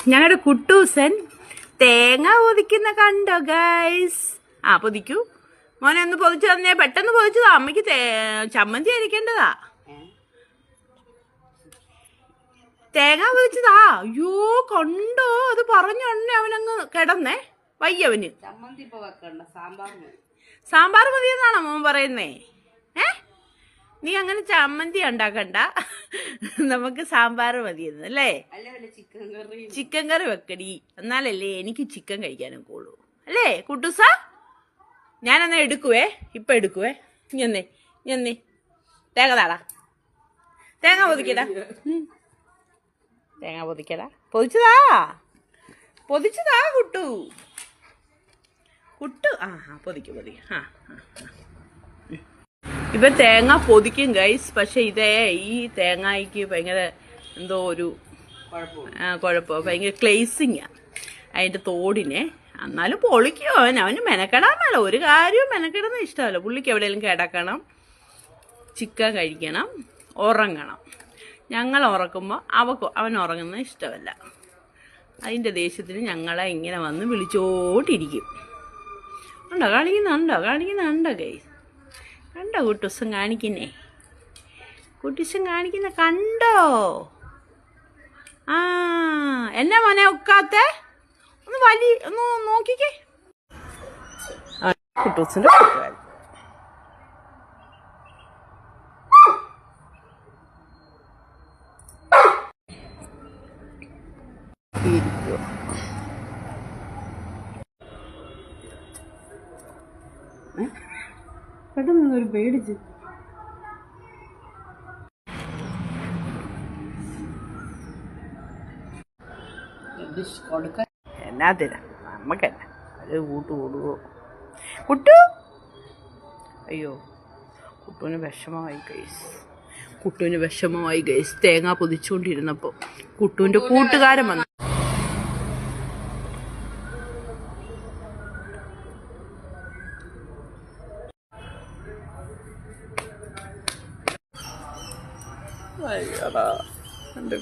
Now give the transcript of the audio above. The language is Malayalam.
ഞങ്ങളുടെ കുട്ടൂസൻ തേങ്ങ പൊതിക്കുന്ന കണ്ടോ ഗൈസ്? പൊതിക്കൂ മോനെ, ഒന്ന് പൊതിച്ചു തന്നെ, പെട്ടെന്ന് പൊതിച്ചതാ. അമ്മയ്ക്ക് ചമ്മന്തി അരിക്കേണ്ടതാ. തേങ്ങ പൊതിച്ചതാ. അയ്യോ കണ്ടോ, അത് പറഞ്ഞോണ്ടേ അവനങ്ങ് കിടന്നേ. വയ്യവന്. സാമ്പാർ മതിയെന്നാണോ മോൻ പറയുന്നേ? നീ അങ്ങനെ ചമ്മന്തി ഉണ്ടാക്കണ്ട, നമുക്ക് സാമ്പാർ മതിയെന്ന് അല്ലേ? ചിക്കൻ കറി വെക്കടി, എന്നാലല്ലേ എനിക്ക് ചിക്കൻ കഴിക്കാനൊക്കെ ഉള്ളൂ അല്ലേ കുട്ടൂസ? ഞാനെന്നാ എടുക്കുവേ, ഇപ്പൊ എടുക്കുവേ. ഞന്നേ തേങ്ങ താടാ, തേങ്ങ പൊതിക്കടാ, തേങ്ങ പൊതിക്കടാ. പൊതിച്ചതാ കുട്ടു. പൊതിക്ക്. ഇപ്പം തേങ്ങ പൊതിക്കും ഗൈസ്. പക്ഷെ ഈ തേങ്ങയ്ക്ക് ഭയങ്കര എന്തോ ഒരു കുഴപ്പം, ഭയങ്കര ക്ലേസിങ്ങാ അതിൻ്റെ തോടിനെ. എന്നാലും പൊളിക്കും അവന് മെനക്കെടാന്നല്ല, ഒരു കാര്യവും മെനക്കെടുന്ന ഇഷ്ടമല്ല പുള്ളിക്ക്. എവിടെയെങ്കിലും കിടക്കണം, ചിക്കൻ കഴിക്കണം, ഉറങ്ങണം. ഞങ്ങൾ ഉറക്കുമ്പോൾ അവൻ ഉറങ്ങുന്നത് ഇഷ്ടമല്ല. അതിൻ്റെ ദേഷ്യത്തിന് ഞങ്ങളെ ഇങ്ങനെ വന്ന് വിളിച്ചോണ്ടിരിക്കും. കാണിക്കുന്നുണ്ടോ ഗൈസ്? കണ്ടോ കുട്ടൂസം കാണിക്കുന്നേ? കുട്ടൂസം കാണിക്കുന്ന കണ്ടോ? എന്നാ മോനെ ഒക്കാത്തെ? ഒന്ന് നോക്കിക്കേ. കുട്ടൂസിന്റെ കൂട്ടുകാരൻ. പെട്ടെന്ന് ഒരു പേടിച്ച്. എന്നാത്തിന നമ്മക്കല്ല, അത് കൂടുവോ കുട്ടു? അയ്യോ കുട്ടുവിന് വിഷമമായി ഗൈസ്. തേങ്ങ പൊതിച്ചുകൊണ്ടിരുന്നപ്പോൾ കുട്ടുവിൻ്റെ കൂട്ടുകാരൻ വന്നു. അയ്യടാ എൻ്റെ